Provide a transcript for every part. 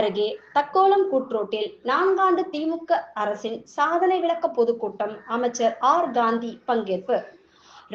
அருகே தக்கோலம் கூட்ரோட்டில் 4 ஆண்டு திமுக அரசின் சாதனை விளக்க பொதுக்கூட்டம் அமைச்சர் ஆர் காந்தி பங்கேற்பு.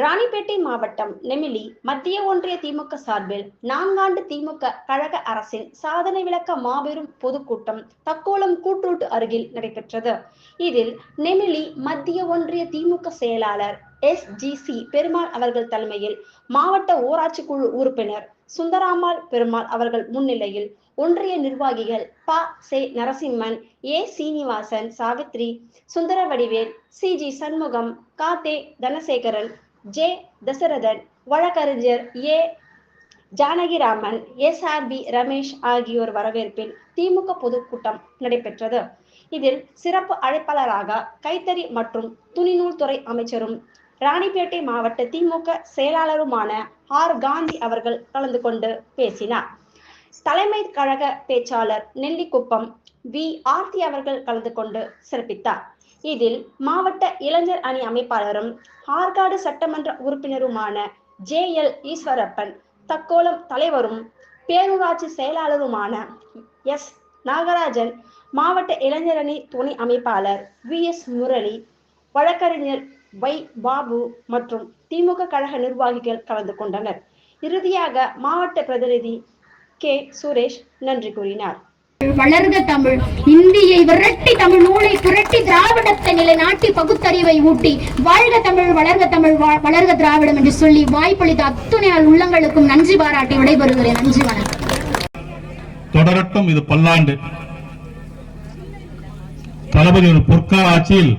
ராணிப்பேட்டை மாவட்டம் நெமிலி மத்திய ஒன்றிய திமுக சார்பில் 4 ஆண்டு திமுக கழக அரசின் சாதனை விளக்க மாபெரும் பொதுக்கூட்டம் தக்கோலம் கூட்ரோட்டு அருகில் நடைபெற்றது. இதில் நெமிலி மத்திய ஒன்றிய திமுக செயலாளர் SGC பெருமாள் அவர்கள் தலைமையில் மாவட்ட ஊராட்சி குழு உறுப்பினர் சுந்தராமாள் பெருமாள் அவர்கள் முன்னிலையில் ஒன்றிய நிர்வாகிகள் ப. நரசிம்மன், A. சீனிவாசன், சாவித்ரி, சுந்தரவடிவேல், CG சண்முகம், கா. தனசேகரன், J. தசரதன், வழக்கறிஞர் A. ஜானகிராமன், SRB ரமேஷ் ஆகியோர் வரவேற்பில் திமுக பொதுக்கூட்டம் நடைபெற்றது. இதில் சிறப்பு அழைப்பாளராக கைத்தறி மற்றும் துணிநூல் துறை அமைச்சரும் ராணிப்பேட்டை மாவட்ட திமுக செயலாளருமான ஆர் காந்தி அவர்கள் கலந்து கொண்டு பேசினார். தலைமை கழக பேச்சாளர் நெல்லிக்குப்பம் V. ஆர்த்தி அவர்கள் கலந்து கொண்டு சிறப்பித்தார். இதில் மாவட்ட இளைஞர் அணி அமைப்பாளரும் ஆற்காடு சட்டமன்ற உறுப்பினருமான JL ஈஸ்வரப்பன், தக்கோலம் தலைவரும் பேரூராட்சி செயலாளருமான S. நாகராஜன், மாவட்ட இளைஞர் அணி துணை அமைப்பாளர் VS முரளி, வழக்கறிஞர் Y. பாபு மற்றும் திமுக கழக நிர்வாகிகள் கலந்து கொண்டனர். இறுதியாக மாவட்ட பிரதிநிதி K. சுரேஷ் நன்றி கூறினார். வளர்க தமிழ், இந்தியை விரட்டி தமிழ் நூலை புரட்டி திராவிடத்தை நிலைநாட்டி பகுத்தறிவை ஊட்டி வாழ்க தமிழ், வளர்க தமிழ், வளர்க திராவிடம் என்று சொல்லி வாய்ப்பளித்த அத்துணை உள்ளங்களுக்கும் நன்றி பாராட்டி விடைபெறுகிறேன். நன்றி, வணக்கம். தொடரட்டும் இது பல்லாண்டு. தளபதியின் பொற்கால ஆட்சியில்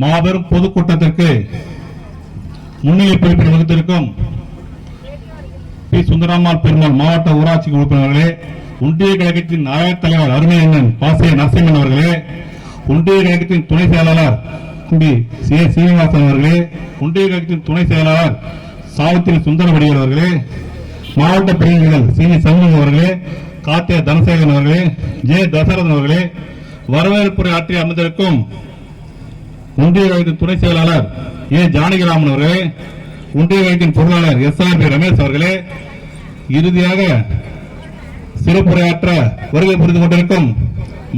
மாபெரும் பொதுக்கூட்டத்திற்கு முன்னிலை பொறுப்பில் வகித்திருக்கும் பி. சுந்தராமாள் பெருமாள் மாவட்ட ஊராட்சி உறுப்பினர்களே, ஒன்றிய கழகத்தின் நாயக தலைவர் அருமையண்ணன் பாசிய நரசிம்மன் அவர்களே, ஒன்றிய கழகத்தின் துணை செயலாளர் சீனிவாசன் அவர்களே, ஒன்றிய கழகத்தின் துணை செயலாளர் சாவித்திரி சுந்தரவடிவேல் அவர்களே, மாவட்ட பிரதிநிதிகள் CG சண்முகம் அவர்களே, கா. தனசேகரன் அவர்களே, J. தசரதன் அவர்களே, வரவேற்புரை ஆற்றி அமர்ந்திருக்கும் ஒன்றிய கழகத்தின் துணை செயலாளர் A. ஜானகிராமன் அவர்களே, ஒன்றிய கழகத்தின் பொருளாளர் SRB ரமேஷ் அவர்களே, இறுதியாக சிறப்புரையாற்ற வருகை புரிந்து கொண்டிருக்கும்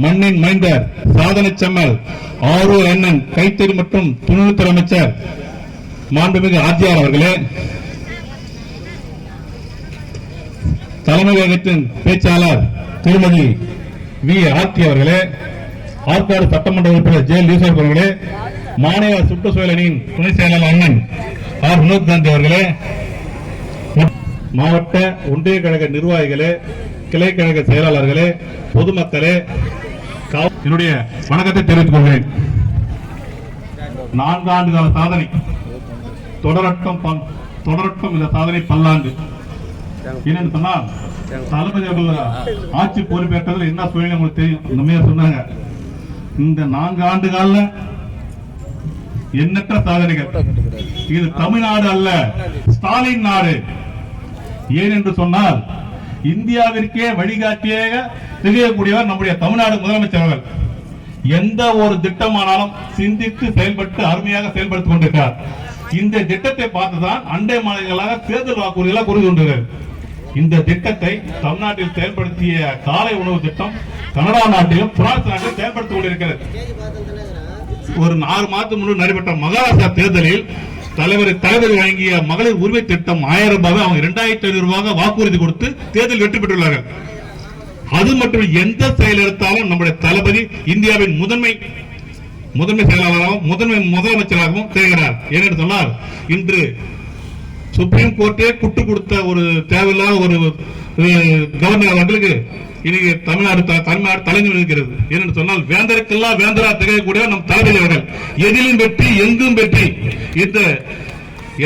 மண்ணின் மைந்தர் சாதனை செம்மல் ஆரூர் அண்ணன் கைத்தறி மற்றும் துணிநூல்துறை அமைச்சர் மாண்புமிகு RGR அவர்களே, தலைமை கழகத்தின் பேச்சாளர் திருமதி V. ஆர்த்தி அவர்களே, ஆற்காடு சட்டமன்ற உறுப்பினர் JL ஈஸ்வரப்பன் அவர்களே, மாநில சுற்றுச்சூழல் அணியின் துணை செயலாளர் அண்ணன் R. வினோத் காந்தி அவர்களே, மாவட்ட ஒன்றிய கழக நிர்வாகிகளே, கிளை கழக செயலாளர்களே, பொதுமக்களே, என்னுடைய வணக்கத்தை தெரிவித்துக் கொள்கிறேன். 4 ஆண்டு கால சாதனை தொடரட்டும் இந்த சாதனை பல்லாண்டு. என்னன்னு சொன்னால் தளபதி அவர்கள் ஆட்சி பொறுப்பேற்றதில் என்ன சூழ்நிலை உங்களுக்கு தெரியும். நம்ம சொன்னாங்க, இந்த 4 ஆண்டு கால எண்ணற்ற சாதனைகள். இது தமிழ்நாடு அல்ல, ஸ்டாலின் நாடு. ஏன் என்று சொன்னால் இந்தியாவிற்கே வழிகாட்டியாக திகழக்கூடியவர் நம்முடைய தமிழ்நாடு முதலமைச்சர் அவர்கள். எந்த ஒரு திட்டமானாலும் சிந்தித்து செயல்பட்டு அருமையாக செயல்படுத்திக் கொண்டிருக்கிறார். இந்த திட்டத்தை பார்த்துதான் அண்டை மாநிலங்களாக தேர்தல் வாக்குறுதிகளாக கூறி கொண்டிருக்கிறது. இந்த திட்டத்தை தமிழ்நாட்டில் செயல்படுத்திய காலை உணவு திட்டம் கனடா நாட்டிலும் பிரான்ஸ் நாட்டிலும் செயல்படுத்திக் கொண்டிருக்கிறது. ஒரு 6 மாதத்துக்கு முன்பு நடைபெற்ற மகாராஷ்டிரா தேர்தலில் தலைவர் வழங்கிய மகளிர் உரிமை திட்டம் 1000 ரூபாய் அவங்க 2500 ரூபாய் வாக்குறுதி கொடுத்து தேர்தல் வெற்றி பெற்றுள்ளார்கள். அது மட்டும் எந்த செயல் எடுத்தாலும் நம்முடைய தளபதி இந்தியாவின் முதன்மை செயலாளராகவும் முதலமைச்சராகவும் திகழ்கிறார். ஏனென்று சொன்னால் இன்று சுப்ரீம் கோர்ட்டே குட்டு கொடுத்த ஒரு தேவையில்லாத ஒரு கவர்னர் அவர்களுக்கு இன்னைக்கு தமிழ்நாடு தலைமை இருக்கிறது. ஏனென்று சொன்னால் வேந்தருக்கெல்லாம் வேந்தரா திகழக்கூடிய நம் தளபதி அவர்கள் எதிலும் வெற்றி எங்கும் வெற்றி. இந்த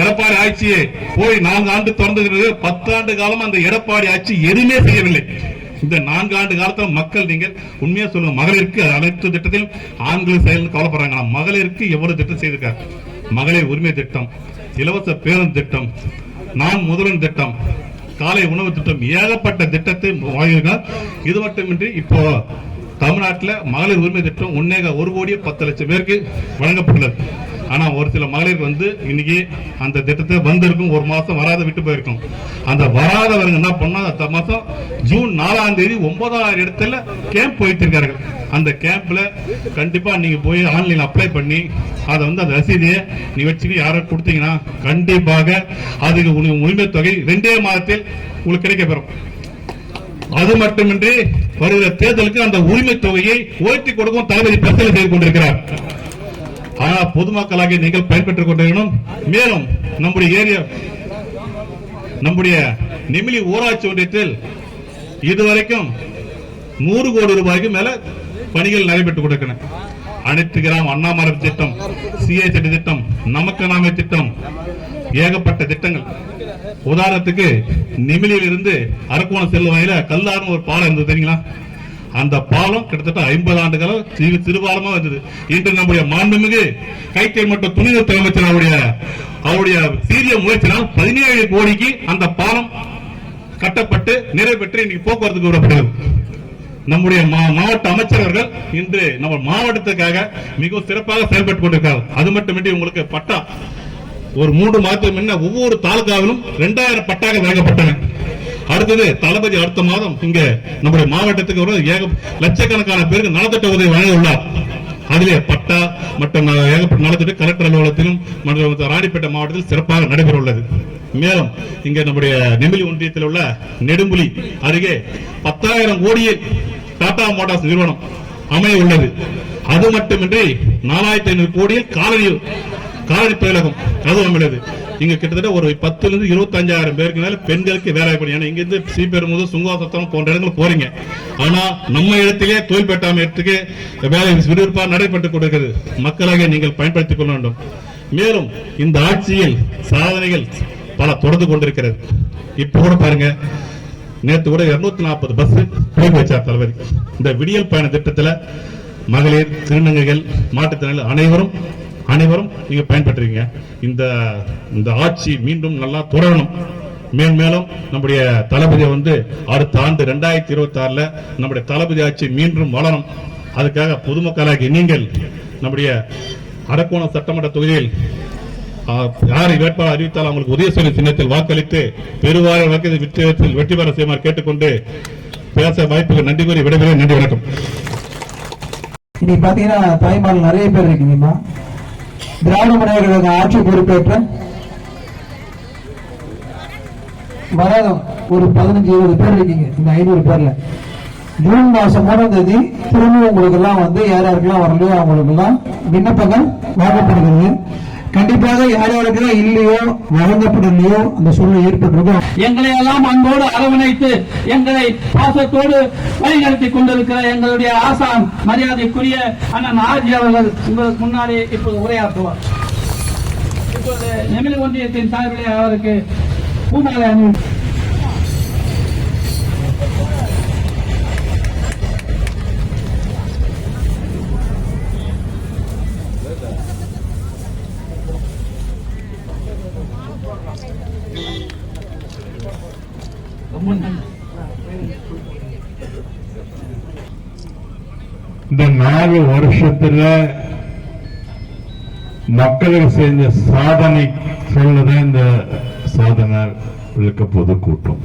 எடப்பாடி ஆட்சியை போய் 4 ஆண்டு தொடர்ந்து 10 ஆண்டு காலம் அந்த எடப்பாடி ஆட்சி எதுவுமே செய்யவில்லை. இந்த 4 ஆண்டு காலத்தில் மக்கள் நீங்கள் உண்மையா சொல்லுங்க, மகளிருக்கு அனைத்து திட்டத்திலும் ஆண்கள் செயல் கவலைப்படுறாங்க. மகளிருக்கு எவ்வளவு திட்டம் செய்திருக்கார். மகளிர் உரிமை திட்டம், இலவச பேருந்து திட்டம், நான் முதல்வன் திட்டம், காலை உணவு திட்டம், ஏகப்பட்ட திட்டத்தை வாங்கியிருக்கார். இது மட்டுமின்றி இப்போ தமிழ்நாட்டில் மகளிர் உரிமை திட்டம் 1,10,00,000 பேருக்கு வழங்கப்பட்டுள்ளது. ஆனா ஒரு சில மகளிருக்கு வந்து இன்னைக்கு அந்த திட்டத்தை வந்திருக்கும், ஒரு மாசம் வராத விட்டு போயிருக்கும். அந்த வராதவங்க என்ன பண்ணா அடுத்த மாசம் ஜூன் 4ஆம் தேதி 9000 இடத்துல கேம்ப் வைத்திருக்கார்கள். அந்த கேம்ப்ல கண்டிப்பா நீங்க போய் ஆன்லைன் அப்ளை பண்ணி அதை வந்து அந்த ரசீதியை நீ வச்சுட்டு யாரும் கொடுத்தீங்கன்னா கண்டிப்பாக அதுக்கு உரிமை தொகை 2 மாதத்தில் உங்களுக்கு கிடைக்கப்பெறும். அது மட்டுமின்றி வருகிற தேர்தலுக்கு அந்த உரிமை தொகையை உயர்த்தி கொடுக்கும் தளபதி பரிசீலனை செய்து கொண்டிருக்கிறார். ஆனால் பொதுமக்களாக நீங்கள் பயன்பெற்றுக் கொண்டிருக்கணும். மேலும் நம்முடைய நெமிலி ஊராட்சி ஒன்றியத்தில் இதுவரைக்கும் 100 கோடி ரூபாய்க்கு மேல பணிகள் நடைபெற்றுக் கொண்டிருக்கின்றன. அனைத்து கிராம அண்ணாமரம் திட்டம், சிஐடி திட்டம், நமக்கு நாமே திட்டம், ஏகப்பட்ட திட்டங்கள். உதாரணத்துக்கு நெமிலியில் இருந்து அரக்கோணம் செல்லும் வகையில கல்லாறும் ஒரு பாலம் இருந்தது தெரியுங்களா? அந்த பாலம் கிட்டத்தட்ட 50 ஆண்டுகளும் சிறுபாலமா வந்தது. இன்று நம்முடைய மாண்புமிகு கைத்தறி மற்றும் துணிநூல் அமைச்சர் அவருடைய சீரிய முயற்சினால் 17 கோடிக்கு அந்த பாலம் கட்டப்பட்டு நிறைவேற்றி இன்னைக்கு போக்குவரத்துக்கு விடப்படுகிறது. நம்முடைய மாவட்ட அமைச்சர்கள் இன்று நம்ம மாவட்டத்துக்காக மிகவும் சிறப்பாக செயல்பட்டுக் கொண்டிருக்கிறார். அது மட்டுமின்றி உங்களுக்கு பட்டா ஒரு 3 மாதத்துக்கு முன்ன ஒவ்வொரு தாலுகாவிலும் 2000 பட்டாக வழங்கப்பட்டன. அடுத்தது தளபதி அடுத்த மாதம் இங்க நம்முடைய மாவட்டத்துக்கு ஒரு லட்சக்கணக்கான பேருக்கு நலத்திட்ட உதவி வழங்க உள்ளார். அதிலே பட்டா மற்றும் ஏகப்பட்ட நலத்திட்ட கலெக்டர் அலுவலகத்திலும் ராணிப்பேட்டை மாவட்டத்தில் சிறப்பாக நடைபெற உள்ளது. மேலும் இங்க நம்முடைய நெமிலி ஒன்றியத்தில் உள்ள நெடும்புலி அருகே 10,000 கோடியில் டாடா மோட்டார்ஸ் நிறுவனம் அமைய உள்ளது. அது மட்டுமின்றி 4,500 கோடியில் காலனி தொழிலகம் அதுவும் உள்ளது. இங்க கிட்டத்தட்ட ஒரு 10,000 to 25,000 பேருக்கு மேல பெண்களுக்கு வேலை வாய்ப்பு. ஏன்னா இங்க இருந்து ஸ்ரீபெரும்புதூர், சுங்காசத்திரம் போன்ற இடங்கள் போறீங்க. ஆனா நம்ம இடத்திலே தொழில் பெற்றாம இடத்துக்கு வேலை விறுவிறுப்பாக நடைபெற்றுக் கொண்டிருக்கிறது. மக்களாக நீங்கள் பயன்படுத்திக் கொள்ள வேண்டும். மேலும் இந்த ஆட்சியில் சாதனைகள் பல தொடர்ந்து கொண்டிருக்கிறது. இப்ப கூட பாருங்க, நேற்று கூட 240 பஸ் போய் வச்சார் தளபதி. இந்த விடியல் பயண திட்டத்தில் மகளிர், திருநங்கைகள், மாற்றுத்திறனாளிகள் அனைவரும் நீங்க பயன்பெற்றீங்க. இந்த ஆட்சி மீண்டும் நல்லா தொடரணும். மேலும் நம்முடைய தளபதி வந்து அடுத்த ஆண்டு 2026 நம்முடைய தளபதி ஆட்சி மீண்டும் வளரும். அதுக்காக பொதுமக்களாகி நீங்கள் நம்முடைய அரக்கோணம் சட்டமன்ற தொகுதியில் யாரை வேட்பாளர் அறிவித்தால் அவங்களுக்கு உதயசூரிய சின்னத்தில் வாக்களித்து பெருவார வாக்கு வெற்றி பெற செய்யுமாறு கேட்டுக்கொண்டு பேச வாய்ப்புக்கு நன்றி கூறி விடைபெறுகிறேன். நன்றி, வணக்கம். இன்னைக்கு பாத்தீங்கன்னா தாய்மார்கள் நிறைய பேர் இருக்கீங்கம்மா. திராவிட முன்னேற்ற கழக ஆட்சி பொறுப்பேற்ற வராத ஒரு 15-20 பேர் இருக்கீங்க. இந்த 500 பேர்ல ஜூன் மாசம் 3ஆம் தேதி திரும்ப உங்களுக்கு எல்லாம் வந்து யாருக்கெல்லாம் வரலையோ அவங்களுக்கு எல்லாம் விண்ணப்பங்கள் வழங்கப்படுகிறது. கண்டிப்பாக யாரெல்லாம் இல்லையோ வழங்கப்படலையோ அந்த சூழ்நிலை ஏற்பட்டிருக்கும். எங்களை எல்லாம் அன்போடு அரவணைத்து எங்களை பாசத்தோடு வழிநடத்திக் கொண்டிருக்கிற எங்களுடைய ஆசான் மரியாதைக்குரிய அண்ணன் ஆர்ஜி அவர்கள் உங்களுக்கு முன்னாடி இப்போது உரையாற்றுவார். இப்போது நெமிலி ஒன்றியத்தின் சார்பிலே அவருக்கு பூமாலை அணி. இந்த 4 வருஷத்துல மக்களுக்கு செஞ்ச சாதனை சொல்லதான் இந்த சாதனை விளக்க பொதுக்கூட்டம்.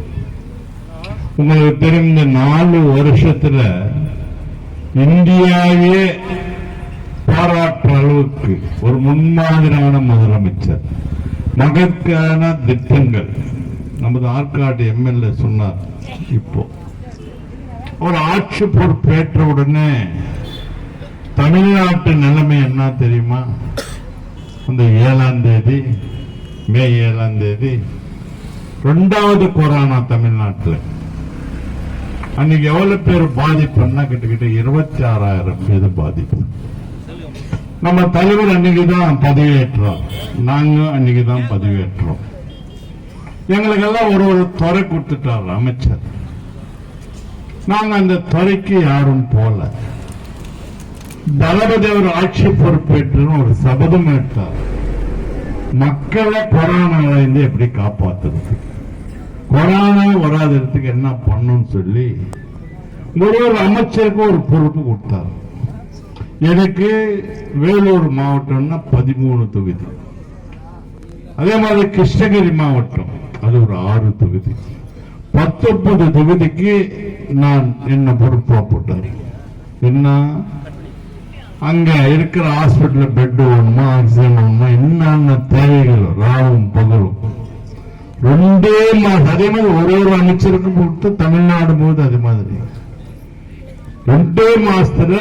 உங்களுக்கு தெரியும், இந்த 4 வருஷத்துல இந்தியாவே பாராட்டுற அளவுக்கு ஒரு முன்மாதிரியான முதலமைச்சர், மகத்தான திட்டங்கள். நமது ஆற்காடு எம்எல்ஏ சொன்னார். இப்போ ஒரு ஆட்சி பொறுப்பேற்ற உடனே தமிழ்நாட்டு நிலைமை என்ன தெரியுமா? அந்த 7ஆம் தேதி, மே 7ஆம் தேதி 2வது கொரோனா தமிழ்நாட்டில். அன்னைக்கு எவ்வளவு பேர் பாதிப்புன்னா கிட்டத்தட்ட 26,000 பேர் பாதிப்பு. நம்ம தலைவர் அன்னைக்குதான் பதவியேற்றோம், நாங்க அன்னைக்குதான் பதவியேற்றோம். எங்களுக்கெல்லாம் ஒரு துறை கொடுத்துட்டார் அமைச்சர். நாங்க அந்த துறைக்கு யாரும் போல. தளபதி அவர் ஆட்சி பொறுப்பேற்று ஒரு சபதம் ஏற்றார். மக்களை கொரோனால இருந்து எப்படி காப்பாத்துறது, கொரோனா வராததுக்கு என்ன பண்ணணும்னு சொல்லி ஒரு அமைச்சருக்கு ஒரு பொறுப்பு கொடுத்தார். எனக்கு வேலூர் மாவட்டம்னா 13 தொகுதி. அதே மாதிரி கிருஷ்ணகிரி மாவட்டம் அது ஒரு 6 தொகுதி. 19 தொகுதிக்கு நான் என்ன பொறுப்பா போட்டார். என்ன அங்க இருக்கிற ஹாஸ்பிட்டல் பெட் வேணுமா, ஆக்சிஜன் வேணுமா, என்னென்ன தேவைகள் ராவும் பகலும் 2 மாசம். அதே மாதிரி ஒரு அமைச்சருக்கு கொடுத்து தமிழ்நாடு போது அதே மாதிரி 2 மாசத்துல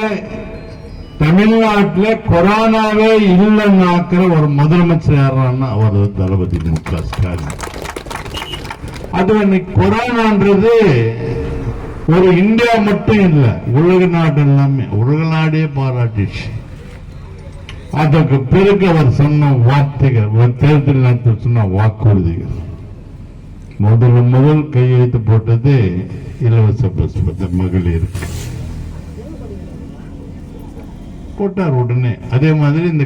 தமிழ்நாட்டில் கொரோனாவே இல்லைன்னாக்கிற ஒரு முதலமைச்சர் யாரான்னா அவர் தளபதி மு.க. ஸ்டாலின். அது இன்னைக்கு கொரோனான்றது ஒரு இந்தியா மட்டும் இல்ல, உலக நாடு எல்லாமே, உலக நாடே பாராட்டிச்சு. அதற்கு பிறகு அவர் சொன்ன வார்த்தைகள், தேர்தல் நேரத்தில் சொன்ன வாக்குறுதிகள், முதல் கையெழுத்து போட்டது இலவச பஸ் மகளிருக்கு போட்டார் உடனே. அதே மாதிரி இந்த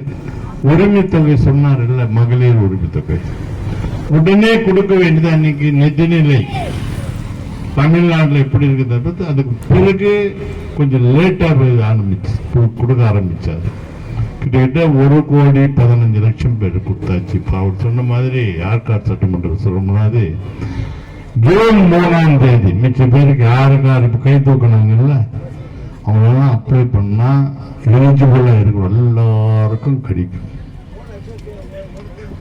உரிமை தொகை சொன்னார் இல்ல, மகளிர் உரிமை தொகை உடனே கொடுக்க வேண்டியது. அன்னைக்கு நிதிநிலை தமிழ்நாட்டில் எப்படி இருக்குது, அதுக்கு பிறகு கொஞ்சம் லேட்டா கொடுக்க ஆரம்பிச்சாரு. கிட்டத்தட்ட 1,15,00,000 பேர் கொடுத்தாச்சு. இப்ப அவர் சொன்ன மாதிரி ஆற்காடு சட்டமன்றம் சொல்ற மாதிரி ஜூன் 3ஆம் தேதி மிச்ச பேருக்கு யாருக்காரு இப்ப கை தூக்கினாங்கல்ல, அவங்களெல்லாம் அப்ளை பண்ணா எலிஜிபிளா இருக்கும், எல்லாருக்கும் கிடைக்கும்.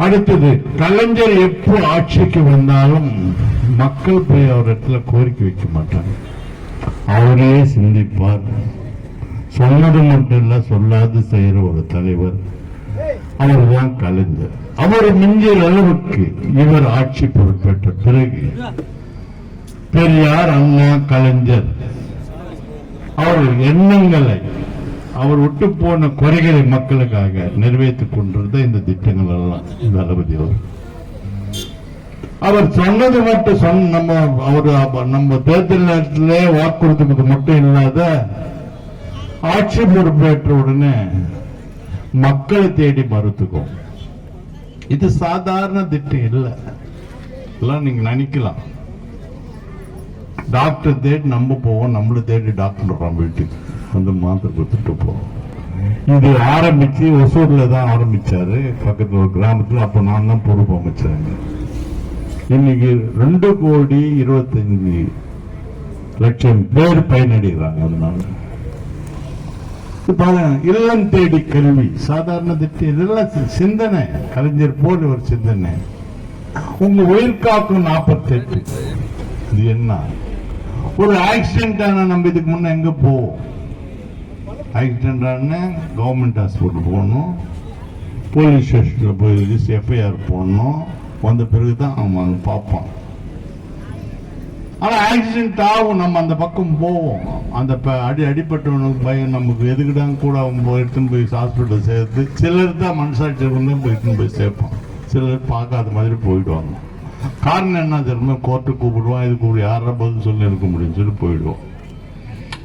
அடுத்தது கலைஞர் எப்போ ஆட்சிக்கு வந்தாலும் மக்கள் போய் அவர் இடத்துல கோரிக்கை வைக்க மாட்டாங்க, அவரே சிந்திப்பார். சொன்னது மட்டும் இல்ல, சொல்லாது செய்யற ஒரு தலைவர் அவர்தான் கலைஞர். அவர் மிஞ்சிய அளவுக்கு இவர் ஆட்சி பொறுப்பேற்ற பிறகு பெரியார், அண்ணா, கலைஞர் அவர்கள் எண்ணங்களை, அவர் விட்டு போன குறைகளை மக்களுக்காக நிறைவேற்றிக் கொண்டிருந்த இந்த திட்டங்கள் எல்லாம் தளபதி அவர் சொன்னது மட்டும் நம்ம தேர்தல் நேரத்திலே வாக்குறுதிக்கு மட்டும் இல்லாத ஆட்சி பொறுப்பேற்ற உடனே மக்களை தேடி மருத்துவம். இது சாதாரண திட்டம் இல்ல, நீங்க நினைக்கலாம். டாக்டர் தேடி நம்ம போவோம், நம்மள தேடி டாக்டர் வீட்டுக்கு வந்து மாத்திரை கொடுத்துட்டு போவோம். இது ஆரம்பிச்சு ஒசூர்ல தான் ஆரம்பிச்சாரு, பக்கத்துல ஒரு கிராமத்துல. அப்ப நான் தான் பொறுப்பு அமைச்சாங்க. இன்னைக்கு 2,25,00,000 பேர் பயனடைகிறாங்க. அதனால இல்லம் தேடி கல்வி சாதாரண திட்டம், இதெல்லாம் சிந்தனை. கலைஞர் போல ஒரு சிந்தனை. உங்க உயிர் காக்கும் 48. இது என்ன ஒரு ஆக்சிடென்ட் ஆனா நம்ம இதுக்கு முன்ன எங்க போவோம்? ஆக்சிடென்ட் ஆனா கவர்மெண்ட் ஹாஸ்பிட்டல் போகணும், போலீஸ் ஸ்டேஷன்ல போய் எஃப்ஐஆர் போடணும், வந்த பிறகுதான் அவன் பார்ப்பான். ஆனா ஆக்சிடென்ட் ஆகும், நம்ம அந்த பக்கம் போவோம். அந்த அடிப்பட்டவனுக்கு பயம், நமக்கு எதுக்குதான் கூட எடுத்துன்னு போய் ஹாஸ்பிட்டல் சேர்த்து. சிலர் தான் மனசாட்சி போய் போய் சேர்ப்போம், சிலர் பார்க்காத மாதிரி போயிடுவாங்க. காரணம் என்ன தெரியுமா? கோர்ட்டு கூப்பிடுவான், இது கூப்பிடு, யாரா பதில் சொல்லி இருக்க முடியும் சொல்லி போயிடுவோம்.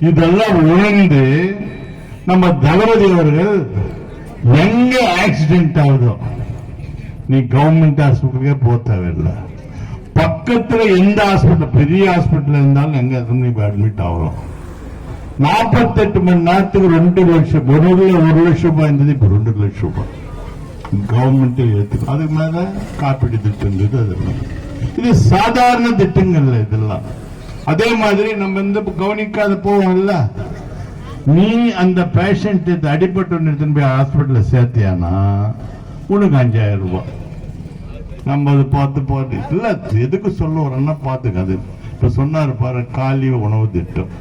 இதெல்லாம் உணர்ந்து நம்ம தளபதி அவர்கள் எங்க ஆக்சிடென்ட் ஆகுதோ நீ கவர்மெண்ட் ஹாஸ்பிட்டலுக்கே போக தேவையில்லை, பக்கத்துல எந்த ஹாஸ்பிட்டல், பெரிய ஹாஸ்பிட்டல் இருந்தாலும் எங்க அட்மிட் ஆகிறோம். 48 மணி நேரத்துக்கு 2 லட்சம், 1 லட்சம் ரூபாய் இருந்தது, இப்ப 2 லட்சம் ரூபாய் கவர்மெண்ட் ஏத்துக்கும். அதுக்கு மேல காப்பீடு திட்டம் இருந்தது. அதெல்லாம் இது சாதாரண திட்டங்கள்ல இதெல்லாம். அதே மாதிரி நம்ம இந்த கவனிக்காத போவோம் இல்ல, நீ அந்த பேஷண்ட் அடிபட்டு போய் ஹாஸ்பிட்டல்ல சேர்த்தியானா உனக்கு 5,000 ரூபாய். நம்ம அதை பார்த்து இல்ல, எதுக்கு சொல்ல வரேன்னா பாத்துக்காது. இப்ப சொன்னாரு பாரு, காலை உணவு திட்டம்.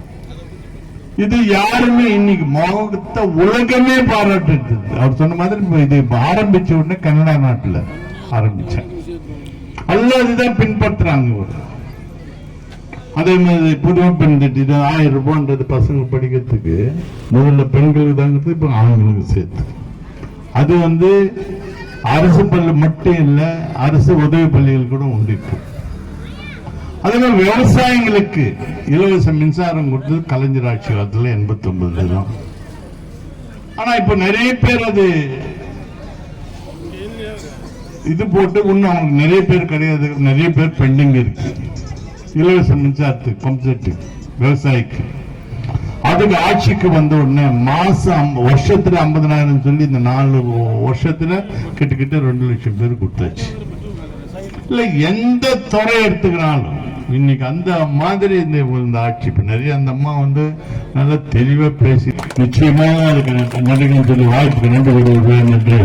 இது யாருமே இன்னைக்கு மொத்த உலகமே பாராட்டு. அவர் சொன்ன மாதிரி இது ஆரம்பிச்ச உடனே கனடா நாட்டுல ஆரம்பிச்சேன், எல்லாம் இதுதான் பின்பற்றுறாங்க. அதே மாதிரி புதுமை பெண் திட்டம், இது 1000 ரூபான்றது பசங்க படிக்கிறதுக்கு முதல்ல பெண்களுக்கு தாங்க, இப்ப ஆண்களுக்கு சேர்த்து. அது அரசு பள்ளி மட்டும் இல்ல, அரசு உதவி பள்ளிகள் கூட உண்டு. அதே மாதிரி விவசாயிகளுக்கு இலவச மின்சாரம் கொடுத்தது கலைஞர் ஆட்சி காலத்துல 89 தான். ஆனா இப்ப நிறைய பேர் அது இது போட்டு இன்னும் அவங்க நிறைய பேர் கிடையாது, நிறைய பேர் பெண்டிங் இருக்கு. இலவச மின்சாரத்துக்கு, பம்ப் செட்டு விவசாயிக்கு அதுக்கு ஆட்சிக்கு வந்த உடனே மாசம் வருஷத்துல 50,000 சொல்லி இந்த 4 வருஷத்துல கிட்டத்தட்ட 2 லட்சம் பேர் கொடுத்தாச்சு. இல்ல எந்த துறை எடுத்துக்கிறாலும் இன்னைக்கு அந்த மாதிரி இந்த ஆட்சி இப்ப நிறைய அந்த அம்மா வந்து நல்லா தெளிவா பேசி நிச்சயமா அதுக்கு நன்றிகள் சொல்லி வாய்ப்புக்கு நன்றி.